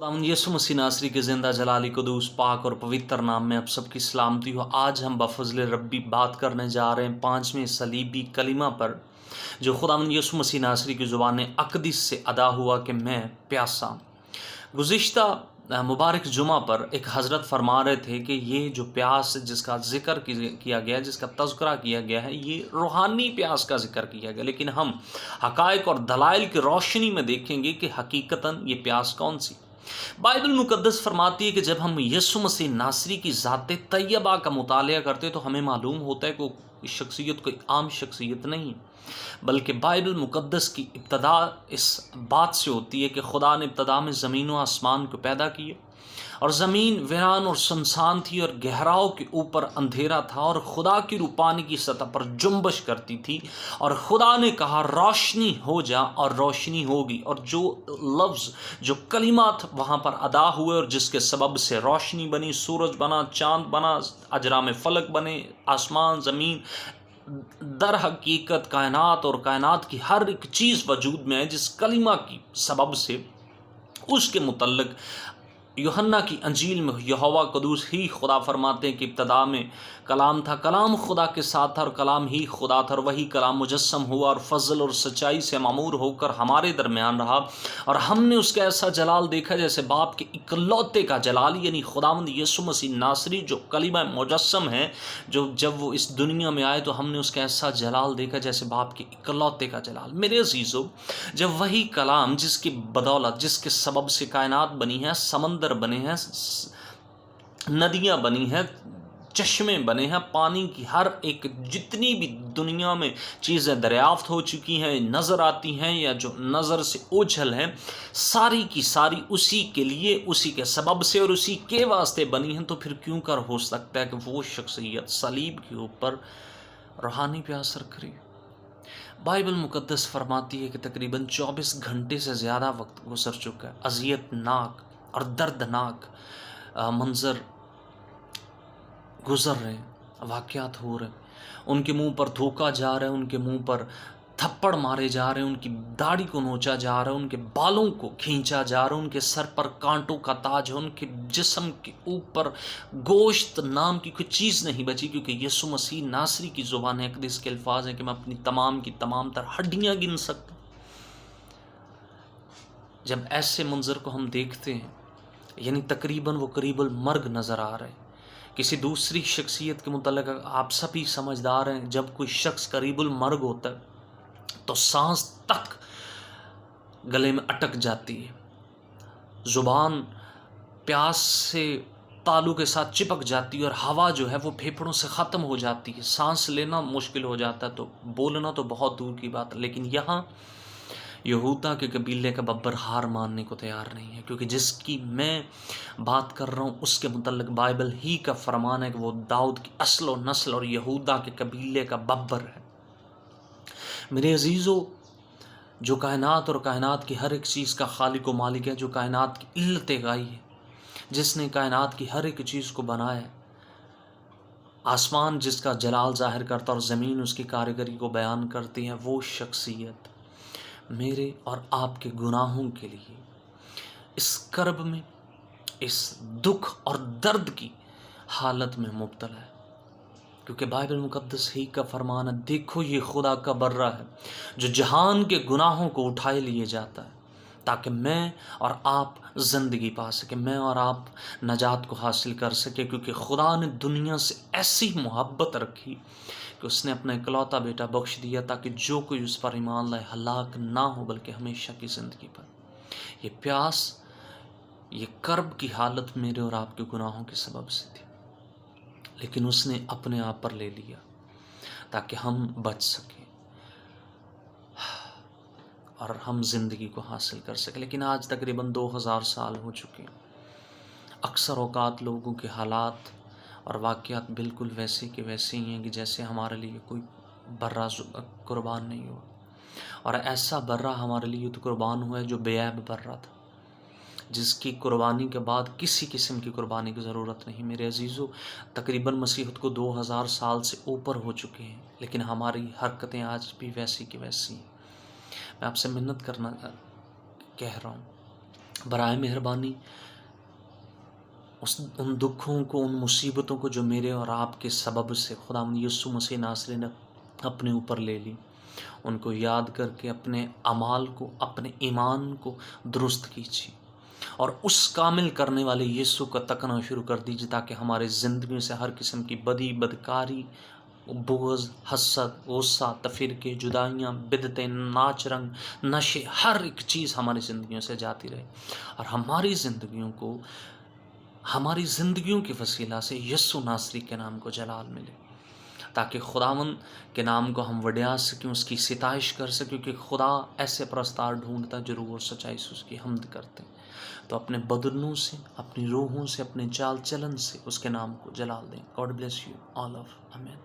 खुदावंद यीशु मसीह नासरी के ज़िंदा जलाली कुदूस पाक और पवित्र नाम में आप सबकी सलामती हो। आज हम बफज़ल रब्बी बात करने जा रहे हैं 5वें सलीबी कलिमा पर, जो खुदावंद यीशु मसीह नासरी की ज़ुबान अक़दस से अदा हुआ कि मैं प्यासा। गुज़िश्ता मुबारक जुमा पर एक हज़रत फरमा रहे थे कि ये जो प्यास जिसका ज़िक्र किया गया, जिसका तज़किरा किया गया है, ये रूहानी प्यास का ज़िक्र किया गया। लेकिन हम हक़ाइक़ और दलाइल की रोशनी में देखेंगे कि हकीकतन ये प्यास कौन सी। बाइबल मुक़द्दस फरमाती है कि जब हम यीशु मसीह नासरी की ज़ात तैयबा का मुतालिया करते तो हमें मालूम होता है कि इस शख्सियत कोई आम शख्सियत नहीं, बल्कि बाइबल मुक़द्दस की इब्तदा इस बात से होती है कि खुदा ने इब्तदा में ज़मीन व आसमान को पैदा किया, और ज़मीन वीरान और सुनसान थी और गहराओं के ऊपर अंधेरा था, और खुदा की रूपानी की सतह पर जुम्बश करती थी। और खुदा ने कहा रोशनी हो जा, और रोशनी होगी। और जो लफ्ज़, जो कलिमात वहाँ पर अदा हुए और जिसके सबब से रोशनी बनी, सूरज बना, चाँद बना, अजराम फ़लक बने, आसमान ज़मीन, दर हकीकत कायनात और कायनात की हर एक चीज़ वजूद में है जिस कलिमा की सबब से, उसके मुतल्लिक़ यूहन्ना की अंजील में यहोवा क़ुद्दूस ही खुदा फरमाते हैं कि इब्तदा में कलाम था, कलाम खुदा के साथ था और कलाम ही खुदा था, और वही कलाम मुजस्सम हुआ और फजल और सच्चाई से मामूर होकर हमारे दरमियान रहा। और हमने उसका ऐसा जलाल देखा जैसे बाप के इकलौते का जलाल, यानी खुदावंद यीशु मसीह नासरी जो कलीमा मुजस्सम है, जो जब वो इस दुनिया में आए तो हमने उसका ऐसा जलाल देखा जैसे बाप के इकलौते का जलाल। मेरे अजीज़ों, जब वही कलाम जिसकी बदौलत, जिसके सबब से कायनात बनी है, समंदर बने हैं, नदियाँ बनी हैं, चश्मे बने हैं, पानी की हर एक जितनी भी दुनिया में चीज़ें दरियाफ्त हो चुकी हैं, नज़र आती हैं या जो नज़र से ओझल हैं, सारी की सारी उसी के लिए, उसी के सबब से और उसी के वास्ते बनी हैं, तो फिर क्यों कर हो सकता है कि वो शख्सियत सलीब के ऊपर रूहानी प्यास रख रही है। बाइबल मुक़द्दस फरमाती है कि तकरीबन 24 घंटे से ज़्यादा वक्त गुजर चुका है। अज़ियतनाक और दर्दनाक मंज़र गुज़र रहे हैं, वाक़यात हो रहे हैं, उनके मुंह पर थूका जा रहा है, उनके मुंह पर थप्पड़ मारे जा रहे हैं, उनकी दाढ़ी को नोचा जा रहा है, उनके बालों को खींचा जा रहा है, उनके सर पर कांटों का ताज है, उनके जिस्म के ऊपर गोश्त नाम की कोई चीज़ नहीं बची, क्योंकि यीशु मसीह नासरी की ज़ुबान अक़दस के अल्फाज हैं कि मैं अपनी तमाम की तमाम तर हड्डियाँ गिन सकता। जब ऐसे मंजर को हम देखते हैं, यानी तकरीबन वो करीबल मर्ग नज़र आ रहे हैं। किसी दूसरी शख्सियत के मुतल्लिक़ आप सभी समझदार हैं, जब कोई शख्स करीबुल मर्ग होता है तो सांस तक गले में अटक जाती है, ज़ुबान प्यास से तालु के साथ चिपक जाती है, और हवा जो है वो फेफड़ों से ख़त्म हो जाती है, सांस लेना मुश्किल हो जाता है, तो बोलना तो बहुत दूर की बात है। लेकिन यहाँ यहूदा के कबीले का बब्बर हार मानने को तैयार नहीं है, क्योंकि जिसकी मैं बात कर रहा हूँ उसके मुतल्लिक़ बाइबल ही का फरमान है कि वो दाऊद की असल और नस्ल और यहूदा के कबीले का बब्बर है। मेरे अजीज़ों, जो कायनात और कायनात की हर एक चीज़ का खालिक व मालिक है, जो कायनात की इल्लत गाई है, जिसने कायनात की हर एक चीज़ को बनाया है, आसमान जिसका जलाल ज़ाहिर करता और ज़मीन उसकी कारीगरी को बयान करती है, वो शख्सियत मेरे और आपके गुनाहों के लिए इस कर्ब में, इस दुख और दर्द की हालत में मुब्तला है। क्योंकि बाइबल मुक़द्दस ही का फरमान है, देखो ये खुदा का बर्रा है जो जहान के गुनाहों को उठाए लिए जाता है, ताकि मैं और आप ज़िंदगी पा सकें, मैं और आप नजात को हासिल कर सकें। क्योंकि खुदा ने दुनिया से ऐसी मोहब्बत रखी कि उसने अपना इकलौता बेटा बख्श दिया, ताकि जो कोई उस पर ईमान लाए हलाक ना हो, बल्कि हमेशा की ज़िंदगी पर। ये प्यास, ये कर्ब की हालत मेरे और आपके गुनाहों के सबब से थी, लेकिन उसने अपने आप पर ले लिया ताकि हम बच सकें और हम ज़िंदगी को हासिल कर सकें। लेकिन आज तकरीबन 2000 साल हो चुके हैं। अक्सर औक़ात लोगों के हालात और वाक़यात बिल्कुल वैसे के वैसे ही हैं कि जैसे हमारे लिए कोई बर्रा कुर्बान नहीं हुआ, और ऐसा बर्रा हमारे लिए तो कुर्बान हुआ है जो बेऐब बर्रा था, जिसकी कुर्बानी के बाद किसी किस्म की कुर्बानी की ज़रूरत नहीं। मेरे अजीज़ों, तकरीबन मसीहत को 2000 साल से ऊपर हो चुके हैं, लेकिन हमारी हरकतें आज भी वैसी की वैसी हैं। मैं आपसे मिन्नत करना कह रहा हूँ, برائے مہربانی ان دکھوں کو، ان مصیبتوں کو جو میرے اور آپ کے سبب سے خداوند یسوع مسیح ناصری نے اپنے اوپر لے لی، ان کو یاد کر کے اپنے اعمال کو، اپنے ایمان کو درست کیجیے اور اس کامل کرنے والے یسوع کا تکنا شروع کر دیجیے، تاکہ ہمارے زندگیوں سے ہر قسم کی بدی، بدکاری، بغض، حسد، غصہ، تفرقے، جدائیاں، بدعتیں، ناچ رنگ، نشے، ہر ایک چیز ہماری زندگیوں سے جاتی رہے، اور ہماری زندگیوں کے وسیلہ سے یسوع ناصری کے نام کو جلال ملے، تاکہ خداوند کے نام کو ہم وڈیا سکیں، اس کی ستائش کر سکیں، کیونکہ خدا ایسے پرستار ڈھونڈتا جو روح اور سچائی سے اس کی حمد کرتے ہیں۔ تو اپنے بدنوں سے، اپنی روحوں سے، اپنے چال چلن سے اس کے نام کو جلال دیں۔ God bless you all of, آمین۔